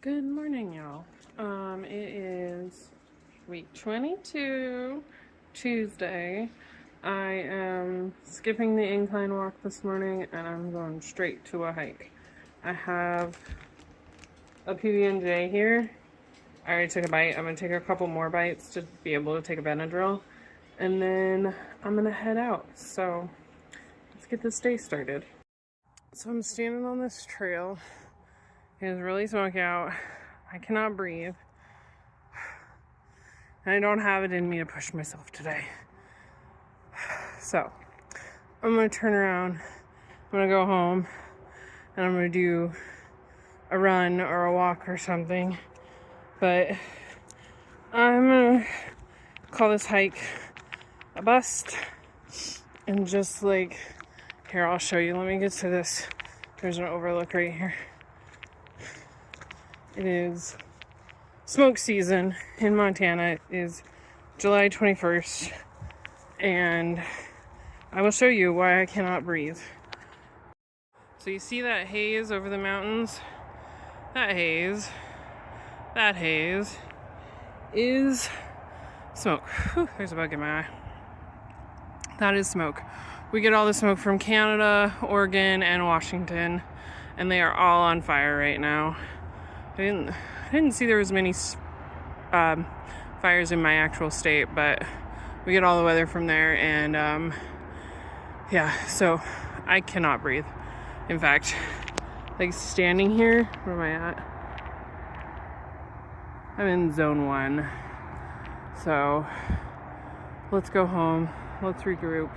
Good morning, y'all. It is week 22, Tuesday. I am skipping the incline walk this morning and I'm going straight to a hike. I have a PB&J here. I already took a bite. I'm gonna take a couple more bites to be able to take a Benadryl, and then I'm gonna head out. So let's get this day started. So I'm standing on this trail. It is really smoky out. I cannot breathe. And I don't have it in me to push myself today. So I'm gonna turn around. I'm gonna go home and I'm gonna do a run or a walk or something. But I'm gonna call this hike a bust and just like, here, I'll show you. Let me get to this. There's an overlook right here. It is smoke season in Montana. It is July 21st, and I will show you why I cannot breathe. So you see that haze over the mountains? That haze is smoke. Whew, there's a bug in my eye. That is smoke. We get all the smoke from Canada, Oregon, and Washington, and they are all on fire right now. I didn't see there was many fires in my actual state, but we get all the weather from there, and yeah, so I cannot breathe. In fact, like standing here, where am I at? I'm in zone 1. So let's go home. Let's regroup.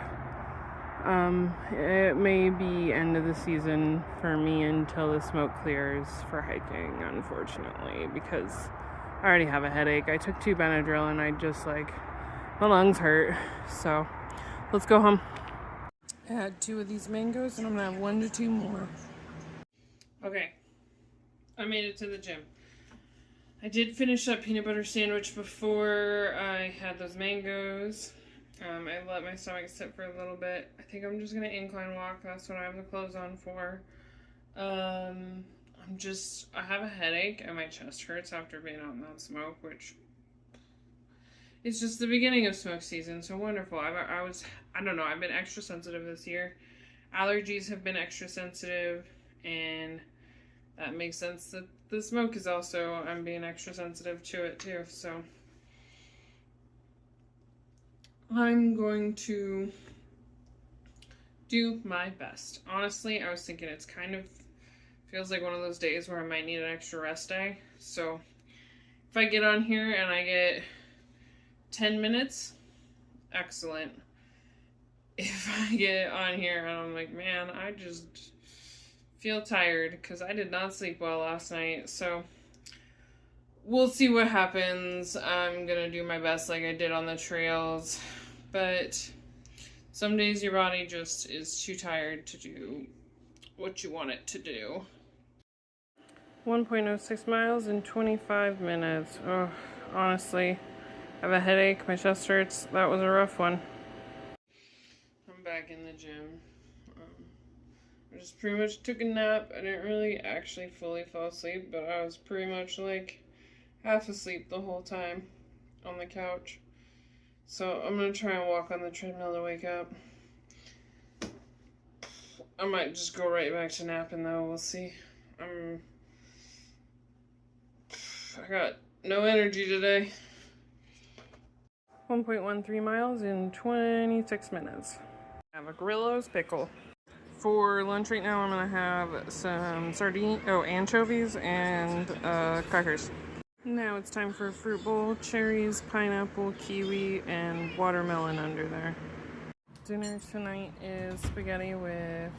It may be end of the season for me until the smoke clears for hiking, unfortunately, because I already have a headache. I took 2 Benadryl and I just my lungs hurt. So let's go home. I had 2 of these mangoes and I'm gonna have 1 to 2 more. Okay, I made it to the gym. I did finish that peanut butter sandwich before I had those mangoes. I let my stomach sit for a little bit. I think I'm just gonna incline walk. That's what I have the clothes on for. I have a headache and my chest hurts after being out in that smoke, which it's just the beginning of smoke season. So wonderful. I don't know. I've been extra sensitive this year. Allergies have been extra sensitive, and that makes sense that the smoke is also, I'm being extra sensitive to it too. So I'm going to do my best. Honestly, I was thinking it's kind of feels like one of those days where I might need an extra rest day. So if I get on here and I get 10 minutes, excellent. If I get on here and I'm like, man, I just feel tired because I did not sleep well last night. So we'll see what happens. I'm gonna do my best like I did on the trails. But some days your body just is too tired to do what you want it to do. 1.06 miles in 25 minutes. Oh, honestly, I have a headache, my chest hurts. That was a rough one. I'm back in the gym. I just pretty much took a nap. I didn't really actually fully fall asleep, but I was pretty much like half asleep the whole time on the couch. So I'm going to try and walk on the treadmill to wake up. I might just go right back to napping though, we'll see. I got no energy today. 1.13 miles in 26 minutes. I have a Grillo's pickle. For lunch right now I'm going to have some anchovies and crackers. Now it's time for a fruit bowl, cherries, pineapple, kiwi, and watermelon under there. Dinner tonight is spaghetti with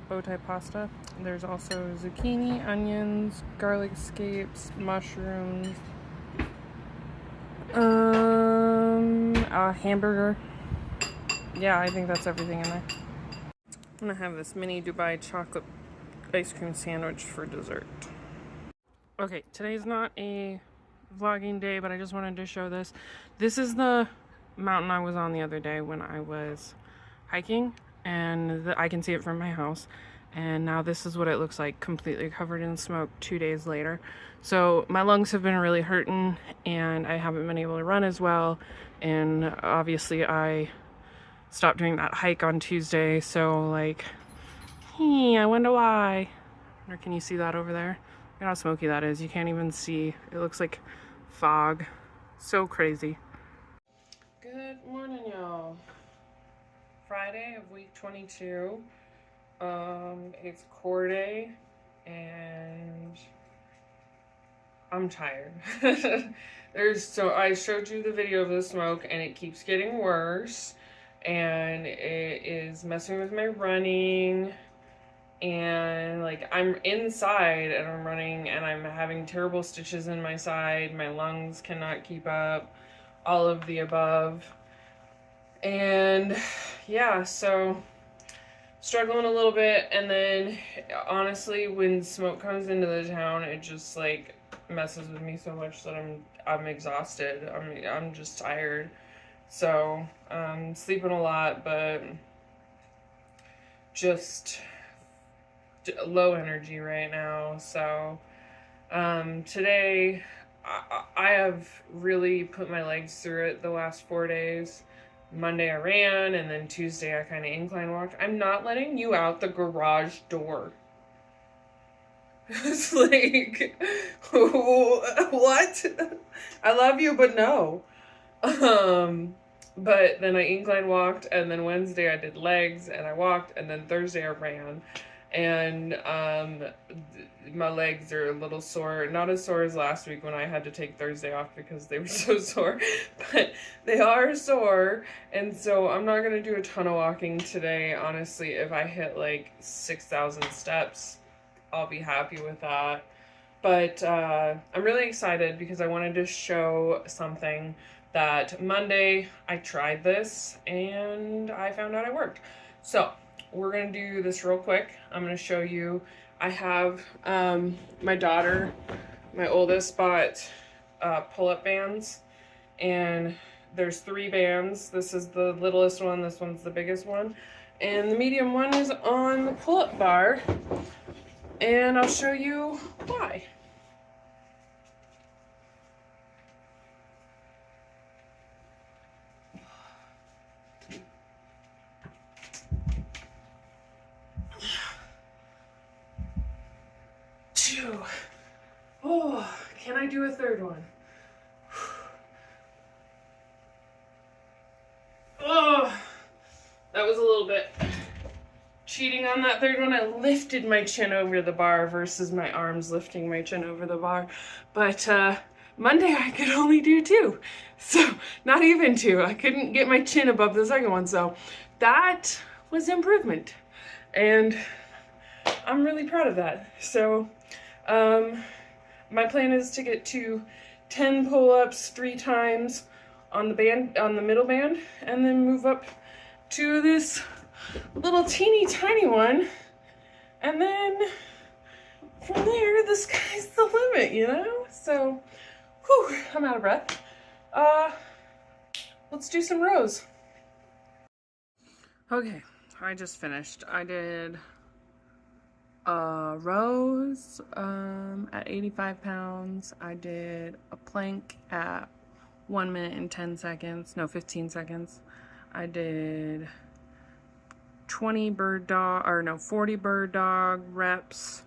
bow tie pasta. There's also zucchini, onions, garlic scapes, mushrooms, a hamburger. Yeah, I think that's everything in there. I'm gonna have this mini Dubai chocolate ice cream sandwich for dessert. Okay, today's not a vlogging day, but I just wanted to show this. This is the mountain I was on the other day when I was hiking, and I can see it from my house. And now this is what it looks like, completely covered in smoke 2 days later. So my lungs have been really hurting and I haven't been able to run as well. And obviously I stopped doing that hike on Tuesday. So like, I wonder why. Or can you see that over there? Look at how smoky that is. You can't even see. It looks like fog. So crazy. Good morning, y'all. Friday of week 22. It's core day and I'm tired. I showed you the video of the smoke and it keeps getting worse and it is messing with my running, and like I'm inside and I'm running and I'm having terrible stitches in my side. My lungs cannot keep up, all of the above. And yeah, so struggling a little bit, and then honestly when smoke comes into the town it just like messes with me so much that I'm exhausted. I'm just tired. So sleeping a lot, but just low energy right now. So today I have really put my legs through it the last 4 days. Monday I ran, and then Tuesday I kind of incline walked. I'm not letting you out the garage door. It's like, what? I love you, but no. But then I incline walked, and then Wednesday I did legs, and I walked, and then Thursday I ran. And my legs are a little sore, not as sore as last week when I had to take Thursday off because they were so sore, but they are sore. And so I'm not going to do a ton of walking today. Honestly, if I hit like 6,000 steps, I'll be happy with that. But I'm really excited because I wanted to show something that Monday I tried this and I found out it worked. So we're gonna do this real quick. I'm gonna show you. I have my daughter, my oldest, bought pull-up bands, and there's 3 bands. This is the littlest one, this one's the biggest one, and the medium one is on the pull-up bar, and I'll show you why. Oh, can I do a third one? Oh, that was a little bit cheating on that third one. I lifted my chin over the bar versus my arms lifting my chin over the bar. But Monday I could only do 2. So not even 2. I couldn't get my chin above the second one. So that was improvement. And I'm really proud of that. So my plan is to get to 10 pull-ups 3 times on the band, on the middle band, and then move up to this little teeny tiny one, and then from there the sky's the limit, you know? So whew, I'm out of breath. Let's do some rows. Okay, I just finished. I did rows at 85 pounds. I did a plank at 1 minute and 10 seconds, no, 15 seconds. I did 40 bird dog reps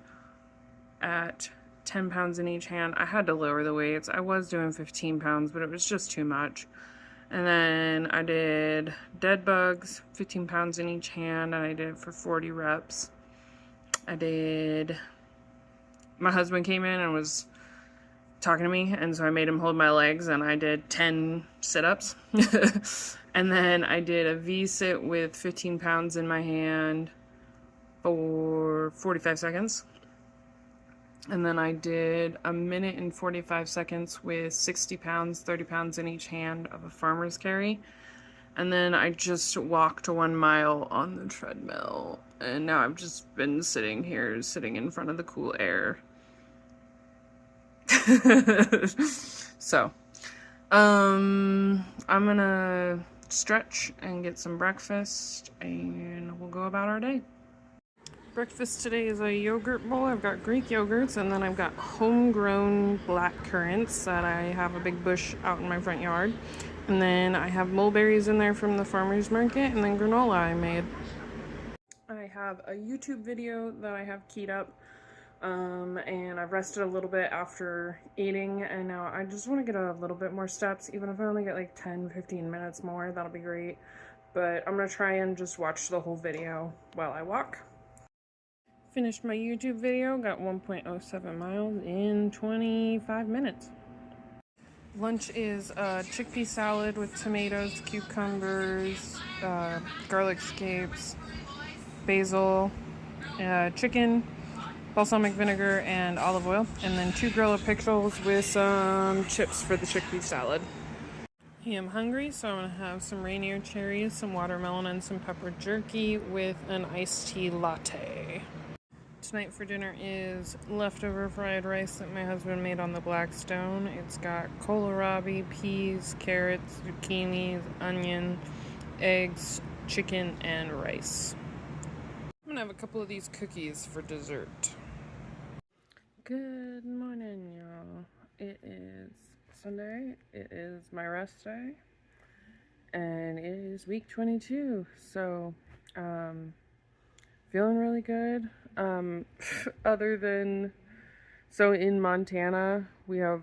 at 10 pounds in each hand. I had to lower the weights. I was doing 15 pounds, but it was just too much. And then I did dead bugs, 15 pounds in each hand, and I did it for 40 reps. My husband came in and was talking to me, and so I made him hold my legs, and I did 10 sit-ups. And then I did a V-sit with 15 pounds in my hand for 45 seconds. And then I did a minute and 45 seconds with 60 pounds, 30 pounds in each hand of a farmer's carry. And then I just walked 1 mile on the treadmill. And now I've just been sitting here, sitting in front of the cool air. So, I'm gonna stretch and get some breakfast, and we'll go about our day. Breakfast today is a yogurt bowl. I've got Greek yogurts, and then I've got homegrown black currants that I have a big bush out in my front yard. And then I have mulberries in there from the farmer's market, and then granola I made. I have a YouTube video that I have keyed up, and I've rested a little bit after eating, and now I just want to get a little bit more steps. Even if I only get like 10-15 minutes more, that'll be great. But I'm gonna try and just watch the whole video while I walk. Finished my YouTube video, got 1.07 miles in 25 minutes. Lunch is a chickpea salad with tomatoes, cucumbers, garlic scapes, basil, chicken, balsamic vinegar, and olive oil, and then 2 Grilla pickles with some chips for the chickpea salad. I am hungry, so I'm going to have some Rainier cherries, some watermelon, and some pepper jerky with an iced tea latte. Tonight for dinner is leftover fried rice that my husband made on the Blackstone. It's got kohlrabi, peas, carrots, zucchinis, onion, eggs, chicken, and rice. I'm gonna have a couple of these cookies for dessert. Good morning, y'all. It is Sunday. It is my rest day, and it is week 22. So, feeling really good. Other than, so in Montana, we have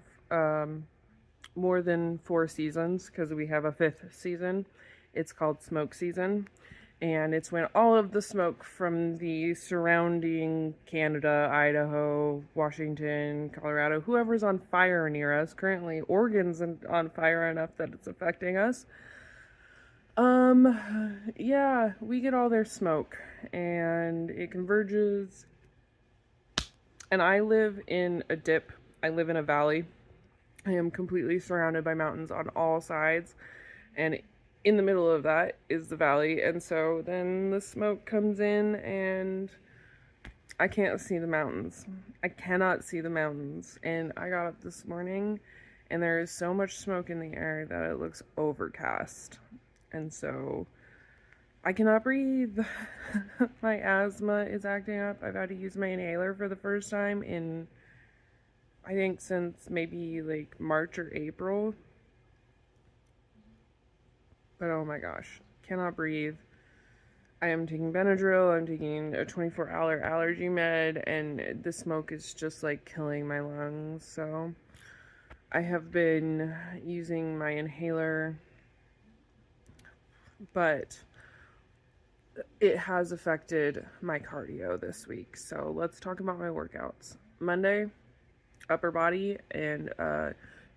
more than 4 seasons because we have a 5th season. It's called smoke season, and it's when all of the smoke from the surrounding Canada, Idaho, Washington, Colorado, whoever's on fire near us. Currently, Oregon's on fire enough that it's affecting us. Yeah, we get all their smoke, and it converges, and I live in a dip. I live in a valley. I am completely surrounded by mountains on all sides, and in the middle of that is the valley, and so then the smoke comes in, and I can't see the mountains. I cannot see the mountains, and I got up this morning, and there is so much smoke in the air that it looks overcast. And so I cannot breathe. My asthma is acting up. I've had to use my inhaler for the first time in, I think, since maybe like March or April. But oh my gosh, cannot breathe. I am taking Benadryl. I'm taking a 24-hour allergy med, and the smoke is just like killing my lungs. So I have been using my inhaler, but it has affected my cardio this week. So let's talk about my workouts. Monday, upper body, and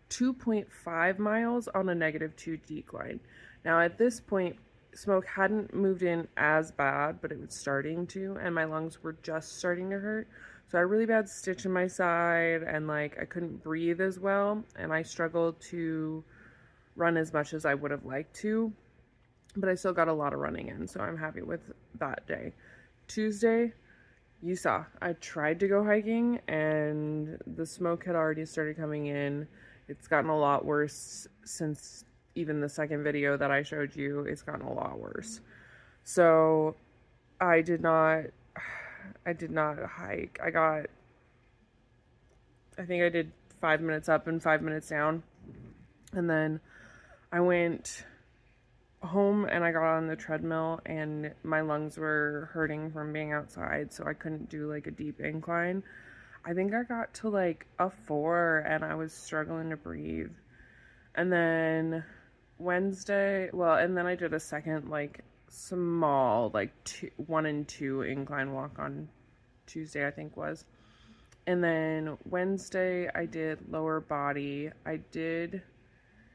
2.5 miles on a -2 decline. Now at this point, smoke hadn't moved in as bad, but it was starting to, and my lungs were just starting to hurt. So I had a really bad stitch in my side, and like I couldn't breathe as well, and I struggled to run as much as I would have liked to. But I still got a lot of running in, so I'm happy with that day. Tuesday, you saw, I tried to go hiking, and the smoke had already started coming in. It's gotten a lot worse since even the second video that I showed you. It's gotten a lot worse. So I did not hike. I think I did 5 minutes up and 5 minutes down. And then I went home and I got on the treadmill, and my lungs were hurting from being outside, so I couldn't do like a deep incline. I think I got to like a 4 and I was struggling to breathe. And then Wednesday, and then I did a second like small like 1 and 2 incline walk on Tuesday, I think was. And then Wednesday I did lower body. I did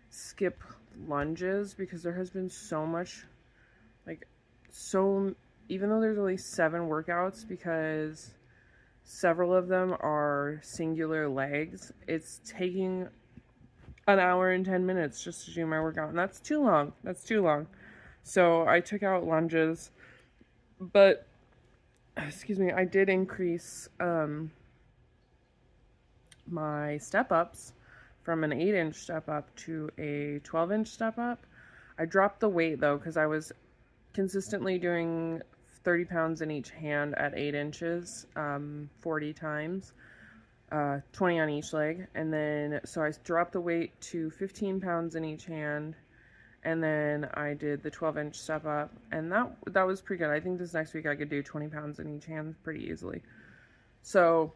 skip lunges because there has been so much, even though there's only 7 workouts, because several of them are singular legs, it's taking an hour and 10 minutes just to do my workout, and that's too long. So I took out lunges, but I did increase my step ups from an 8-inch step up to a 12-inch step up. I dropped the weight though, because I was consistently doing 30 pounds in each hand at 8 inches, 40 times, 20 on each leg. And then, so I dropped the weight to 15 pounds in each hand. And then I did the 12-inch step up. And that was pretty good. I think this next week I could do 20 pounds in each hand pretty easily. So,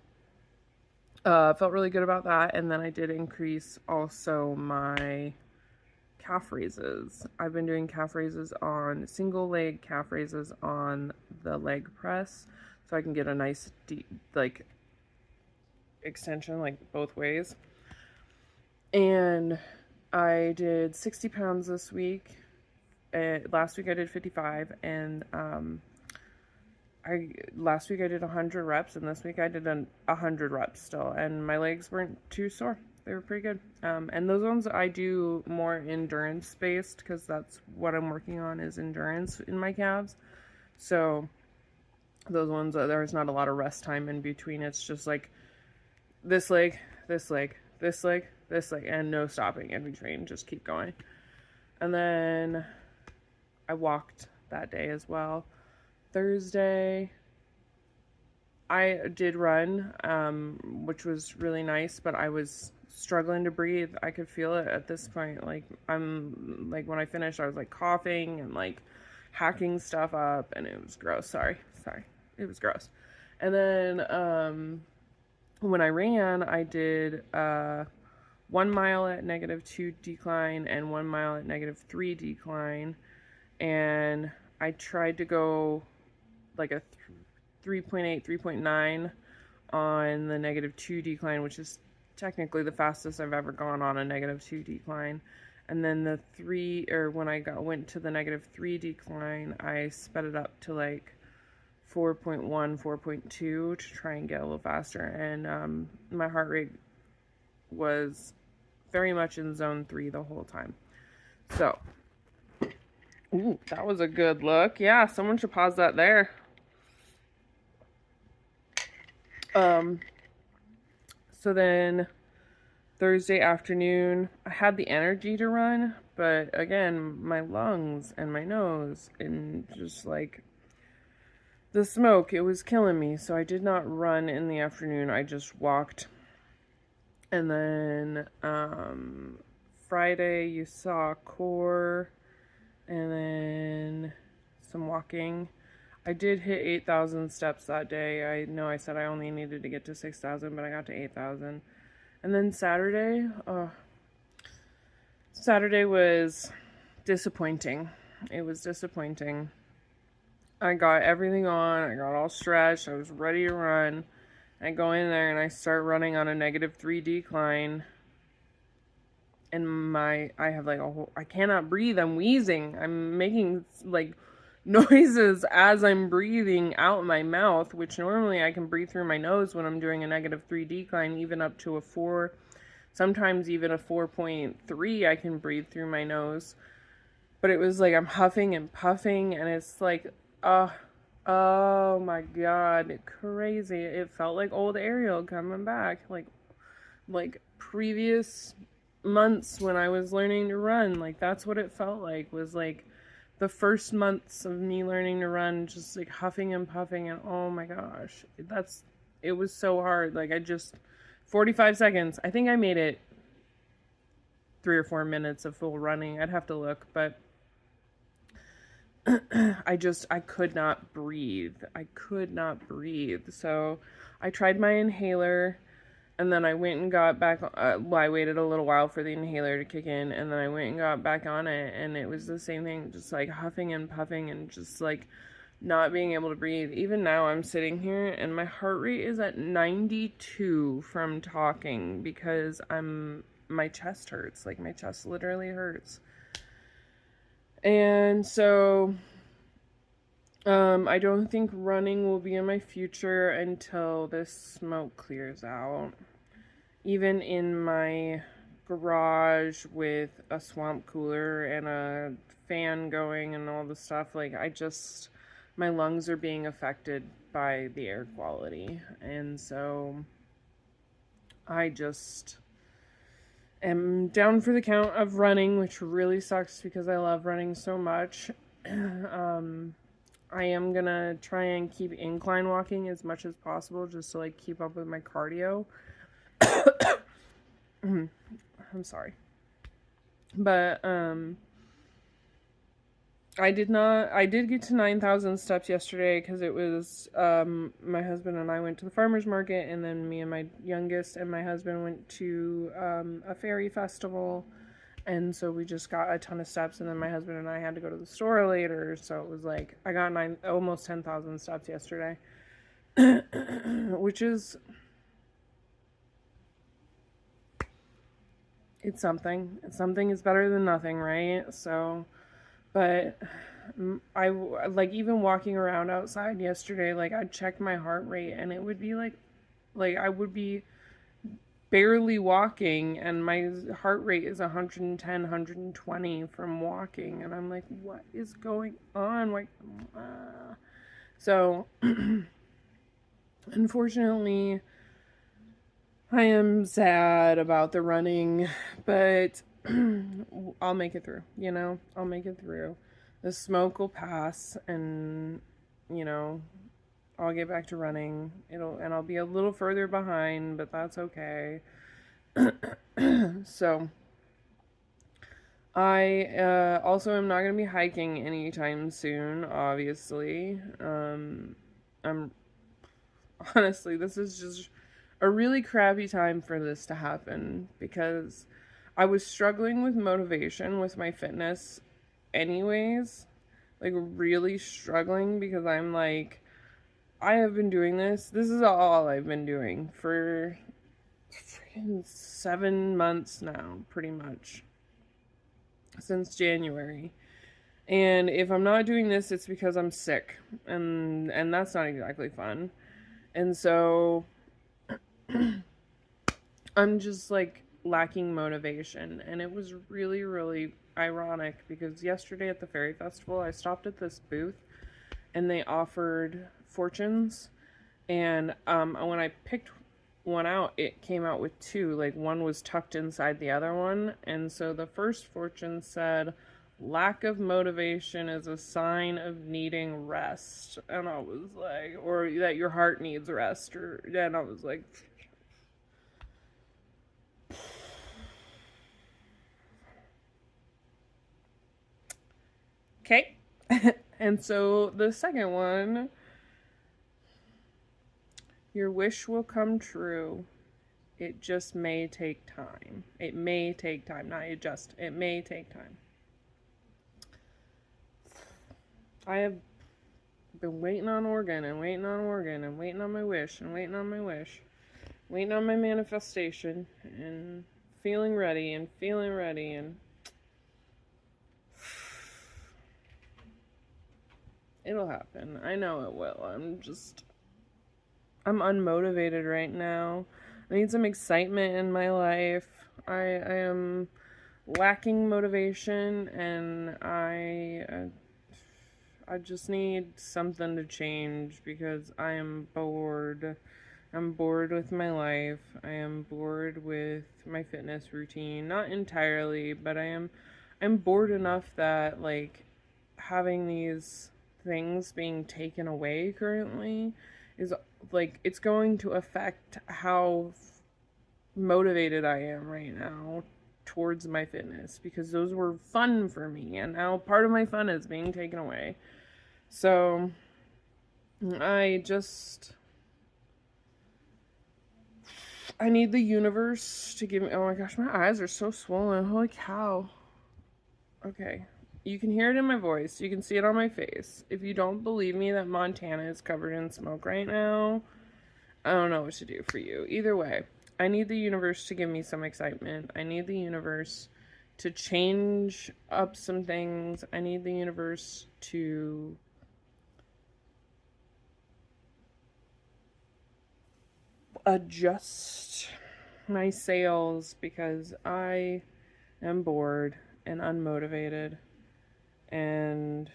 felt really good about that. And then I did increase also my calf raises. I've been doing calf raises on single leg calf raises on the leg press, so I can get a nice deep, like, extension, like both ways. And I did 60 pounds this week. Last week I did 55, and last week I did 100 reps, and this week I did 100 reps still, and my legs weren't too sore. They were pretty good. And those ones I do more endurance based, because that's what I'm working on, is endurance in my calves. So those ones, there's not a lot of rest time in between. It's just like this leg, this leg, this leg, this leg, and no stopping in between. Just keep going. And then I walked that day as well. Thursday, I did run, which was really nice, but I was struggling to breathe. I could feel it at this point. Like, when I finished, I was like coughing and like hacking stuff up, and it was gross. Sorry. It was gross. And then, when I ran, I did, 1 mile at -2 decline and 1 mile at -3 decline. And I tried to go like a 3.8, 3.9 on the -2 decline, which is technically the fastest I've ever gone on a -2 decline. And then when I went to the -3 decline, I sped it up to like 4.1, 4.2 to try and get a little faster. And my heart rate was very much in zone 3 the whole time. So, ooh, that was a good look. Yeah, someone should pause that there. So then Thursday afternoon, I had the energy to run, but again, my lungs and my nose and just like the smoke, it was killing me. So I did not run in the afternoon. I just walked. And then, Friday you saw core and then some walking. I did hit 8,000 steps that day. I know I said I only needed to get to 6,000, but I got to 8,000. And then Saturday was disappointing. It was disappointing. I got everything on. I got all stretched. I was ready to run. I go in there and I start running on a -3 decline. And I have like I cannot breathe. I'm wheezing. I'm making like noises as I'm breathing out my mouth, which normally I can breathe through my nose when I'm doing a -3 decline, even up to a 4, sometimes even a 4.3 I can breathe through my nose. But it was like I'm huffing and puffing, and it's like, oh my god, crazy. It felt like old Ariel coming back, like previous months when I was learning to run. Like, that's what it felt like, was like the first months of me learning to run, just like huffing and puffing, and oh my gosh, it was so hard. Like, 45 seconds, I think I made it 3 or 4 minutes of full running. I'd have to look, but I could not breathe. So I tried my inhaler, and then I went and got back, I waited a little while for the inhaler to kick in, and then I went and got back on it, and it was the same thing, just like huffing and puffing and just like not being able to breathe. Even now I'm sitting here and my heart rate is at 92 from talking, because my chest hurts. Like, my chest literally hurts. And so I don't think running will be in my future until this smoke clears out. Even in my garage with a swamp cooler and a fan going and all the stuff, like, my lungs are being affected by the air quality. And so I just am down for the count of running, which really sucks because I love running so much. I am gonna try and keep incline walking as much as possible just to like keep up with my cardio. I'm sorry. But I did get to 9,000 steps yesterday because it was my husband and I went to the farmers market, and then me and my youngest and my husband went to a fairy festival, and so we just got a ton of steps, and then my husband and I had to go to the store later, so it was like I got almost 10,000 steps yesterday. Which is, it's something. Something is better than nothing, right? So, but I like, even walking around outside yesterday, like I'd check my heart rate and it would be like I would be barely walking and my heart rate is 110, 120 from walking, and I'm like, what is going on? Like, so unfortunately, I am sad about the running, but I'll make it through, you know? I'll make it through. The smoke will pass, and, you know, I'll get back to running. And I'll be a little further behind, but that's okay. So, I also am not going to be hiking anytime soon, obviously. I'm honestly, this is just a really crappy time for this to happen because I was struggling with motivation with my fitness anyways, like really struggling, because I'm like, I have been doing this. This is all I've been doing for freaking 7 months now, pretty much, since January. And if I'm not doing this, it's because I'm sick, and that's not exactly fun. And so I'm just like lacking motivation. And it was really, really ironic because yesterday at the Fairy Festival, I stopped at this booth and they offered fortunes. And when I picked one out, it came out with two. Like, one was tucked inside the other one. And so the first fortune said, lack of motivation is a sign of needing rest. And I was like, or that your heart needs rest. And I was like, okay. And so the second one, your wish will come true. It just may take time. It may take time. Not it just. It may take time. I have been waiting on Oregon and waiting on Oregon and waiting on my wish and waiting on my wish. Waiting on my manifestation and feeling ready and it'll happen. I know it will. I'm unmotivated right now. I need some excitement in my life. I am lacking motivation, and I just need something to change because I am bored. I'm bored with my life. I am bored with my fitness routine. Not entirely, but I'm bored enough that like having these things being taken away currently is like, it's going to affect how motivated I am right now towards my fitness, because those were fun for me and now part of my fun is being taken away. So I need the universe to give me, oh my gosh, my eyes are so swollen. Holy cow. Okay. You can hear it in my voice. You can see it on my face. If you don't believe me that Montana is covered in smoke right now, I don't know what to do for you. Either way, I need the universe to give me some excitement. I need the universe to change up some things. I need the universe to adjust my sails because I am bored and unmotivated. And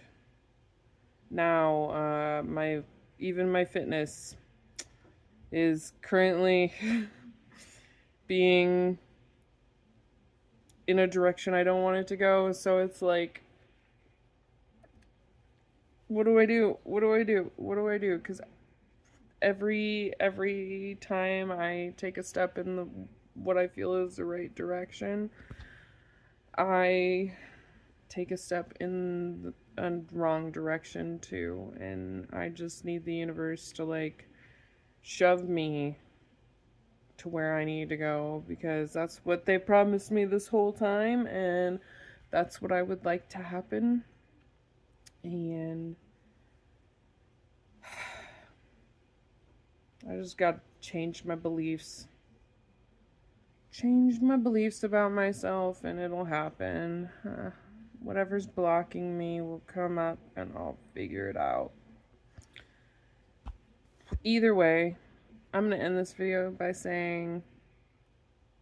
now my fitness is currently being in a direction I don't want it to go. So it's like What do I do? What do I do? What do I do? Because every time I take a step in the what I feel is the right direction, I take a step in the wrong direction too, and I just need the universe to like shove me to where I need to go, because that's what they promised me this whole time, and that's what I would like to happen. And I just got to change my beliefs. Change my beliefs about myself, and it'll happen. Whatever's blocking me will come up, and I'll figure it out. Either way, I'm going to end this video by saying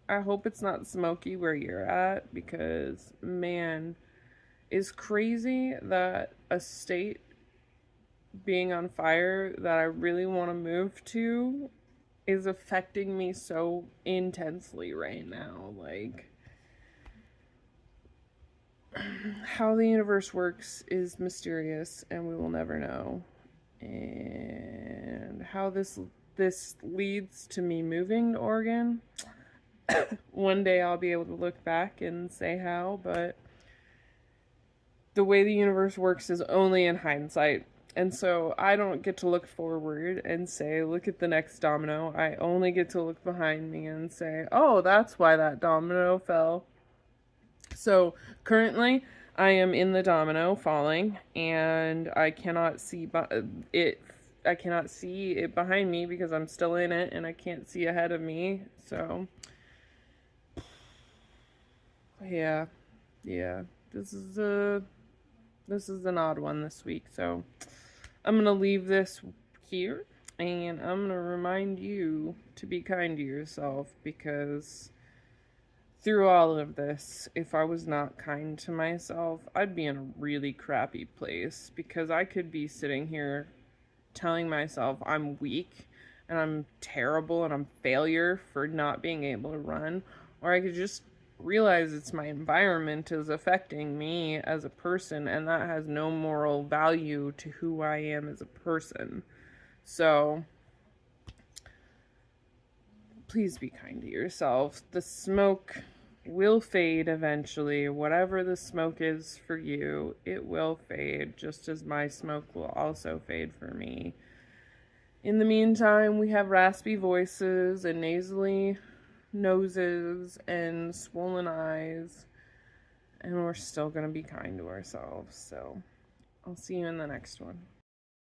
I hope it's not smoky where you're at, because, man, it's crazy that a state being on fire that I really want to move to is affecting me so intensely right now. Like, how the universe works is mysterious, and we will never know. And how this leads to me moving to Oregon, one day I'll be able to look back and say how, but the way the universe works is only in hindsight. And so I don't get to look forward and say, look at the next domino. I only get to look behind me and say, oh, that's why that domino fell. So currently I am in the domino falling, and I cannot see it. I cannot see it behind me because I'm still in it, and I can't see ahead of me. So yeah. This is an odd one this week. So I'm going to leave this here, and I'm going to remind you to be kind to yourself, because through all of this, if I was not kind to myself, I'd be in a really crappy place, because I could be sitting here telling myself I'm weak and I'm terrible and I'm failure for not being able to run, or I could just realize it's my environment is affecting me as a person, and that has no moral value to who I am as a person. So please be kind to yourself. The smoke will fade eventually. Whatever the smoke is for you, it will fade, just as my smoke will also fade for me. In the meantime, we have raspy voices and nasally noses and swollen eyes, and we're still going to be kind to ourselves. So I'll see you in the next one.